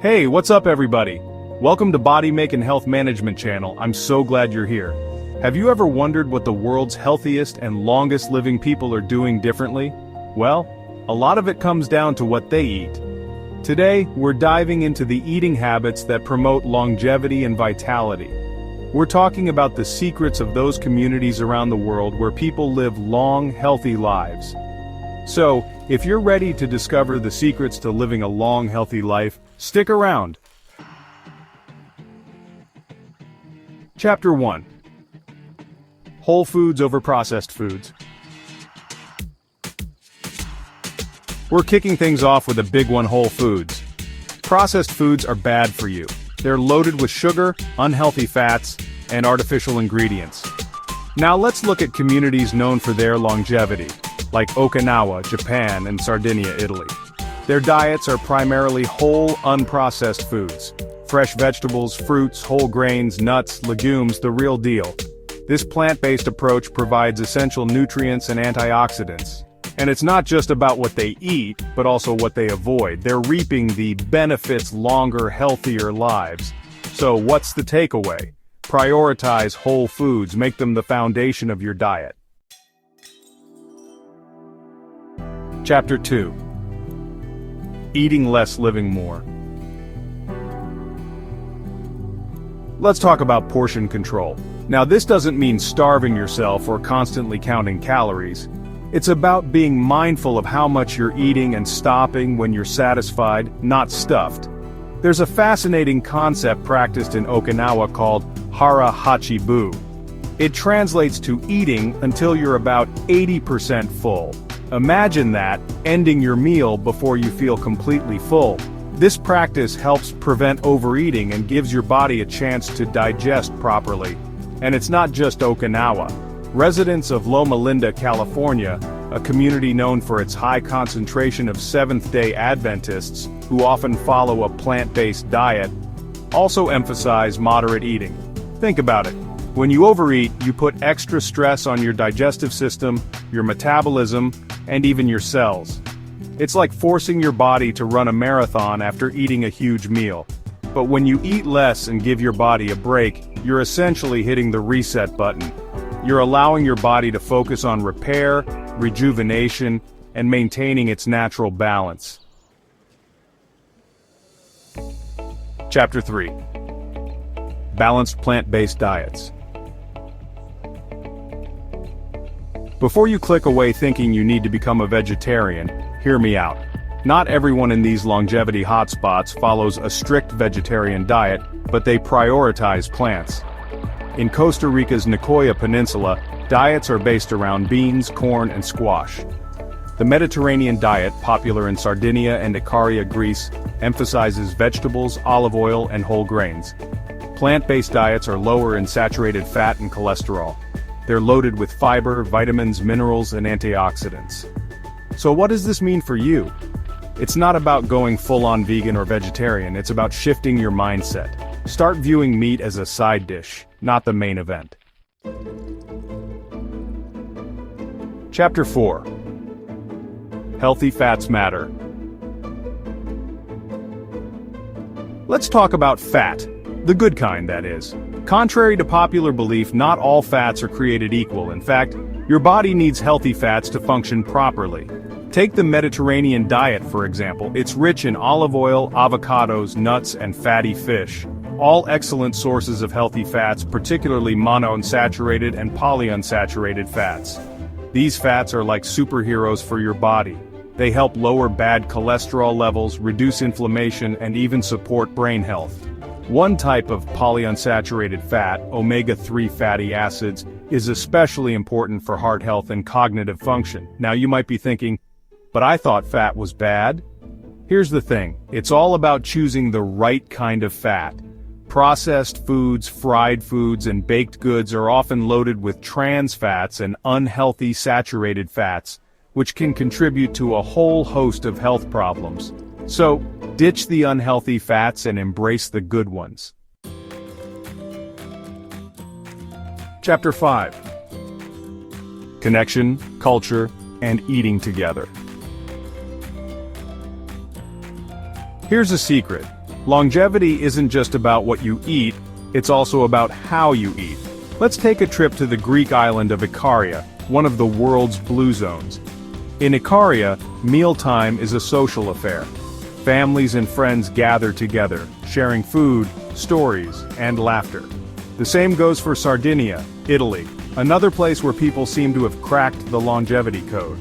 Hey, what's up everybody? Welcome to Body Make and Health Management channel. I'm so glad you're here. Have you ever wondered what the world's healthiest and longest living people are doing differently? Well, a lot of it comes down to what they eat. Today, we're diving into the eating habits that promote longevity and vitality. We're talking about the secrets of those communities around the world where people live long, healthy lives. So, if you're ready to discover the secrets to living a long, healthy life, stick around. Chapter 1. Whole foods over processed foods. We're kicking things off with a big one: whole foods. Processed foods are bad for you. They're loaded with sugar, unhealthy fats, and artificial ingredients. Now let's look at communities known for their longevity, like Okinawa, Japan, and Sardinia, Italy. Their diets are primarily whole, unprocessed foods. Fresh vegetables, fruits, whole grains, nuts, legumes, the real deal. This plant-based approach provides essential nutrients and antioxidants. And it's not just about what they eat, but also what they avoid. They're reaping the benefits: longer, healthier lives. So what's the takeaway? Prioritize whole foods, make them the foundation of your diet. Chapter 2. Eating less, living more. Let's talk about portion control. Now this doesn't mean starving yourself or constantly counting calories. It's about being mindful of how much you're eating and stopping when you're satisfied, not stuffed. There's a fascinating concept practiced in Okinawa called Hara Hachi Bu. It translates to eating until you're about 80% full. Imagine that, ending your meal before you feel completely full. This practice helps prevent overeating and gives your body a chance to digest properly. And it's not just Okinawa. Residents of Loma Linda, California, a community known for its high concentration of Seventh-day Adventists, who often follow a plant-based diet, also emphasize moderate eating. Think about it. When you overeat, you put extra stress on your digestive system, your metabolism, and even your cells. It's like forcing your body to run a marathon after eating a huge meal. But when you eat less and give your body a break, you're essentially hitting the reset button. You're allowing your body to focus on repair, rejuvenation, and maintaining its natural balance. Chapter 3. Balanced plant-based diets. Before you click away thinking you need to become a vegetarian, hear me out. Not everyone in these longevity hotspots follows a strict vegetarian diet, but they prioritize plants. In Costa Rica's Nicoya Peninsula, diets are based around beans, corn, and squash. The Mediterranean diet, popular in Sardinia and Ikaria, Greece, emphasizes vegetables, olive oil, and whole grains. Plant-based diets are lower in saturated fat and cholesterol. They're loaded with fiber, vitamins, minerals, and antioxidants. So what does this mean for you? It's not about going full-on vegan or vegetarian, it's about shifting your mindset. Start viewing meat as a side dish, not the main event. Chapter 4. Healthy fats matter. Let's talk about fat. The good kind, that is. Contrary to popular belief, not all fats are created equal. In fact, your body needs healthy fats to function properly. Take the Mediterranean diet, for example. It's rich in olive oil, avocados, nuts, and fatty fish. All excellent sources of healthy fats, particularly monounsaturated and polyunsaturated fats. These fats are like superheroes for your body. They help lower bad cholesterol levels, reduce inflammation, and even support brain health. One type of polyunsaturated fat, omega-3 fatty acids, is especially important for heart health and cognitive function. Now you might be thinking, but I thought fat was bad? Here's the thing, it's all about choosing the right kind of fat. Processed foods, fried foods, and baked goods are often loaded with trans fats and unhealthy saturated fats, which can contribute to a whole host of health problems. So, ditch the unhealthy fats and embrace the good ones. Chapter 5. Connection, culture, and eating together. Here's a secret. Longevity isn't just about what you eat, it's also about how you eat. Let's take a trip to the Greek island of Ikaria, one of the world's blue zones. In Ikaria, mealtime is a social affair. Families and friends gather together, sharing food, stories, and laughter. The same goes for Sardinia, Italy, another place where people seem to have cracked the longevity code.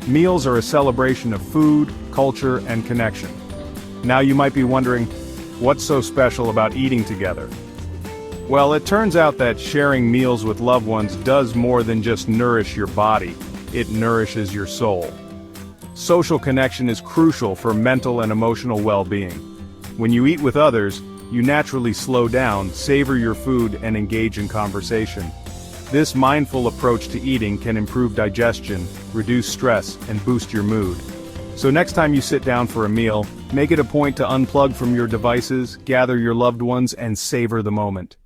Meals are a celebration of food, culture, and connection. Now you might be wondering, what's so special about eating together? Well, it turns out that sharing meals with loved ones does more than just nourish your body, it nourishes your soul. Social connection is crucial for mental and emotional well-being. When you eat with others, you naturally slow down, savor your food, and engage in conversation. This mindful approach to eating can improve digestion, reduce stress, and boost your mood. So next time you sit down for a meal, make it a point to unplug from your devices, gather your loved ones, and savor the moment.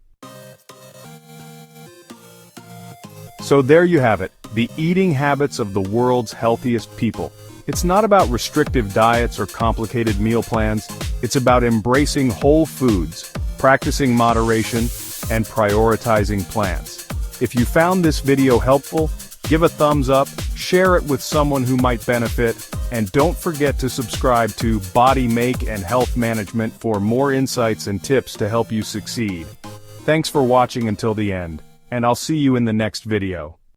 So there you have it, the eating habits of the world's healthiest people. It's not about restrictive diets or complicated meal plans, it's about embracing whole foods, practicing moderation, and prioritizing plants. If you found this video helpful, give a thumbs up, share it with someone who might benefit, and don't forget to subscribe to Body Make and Health Management for more insights and tips to help you succeed. Thanks for watching until the end, and I'll see you in the next video.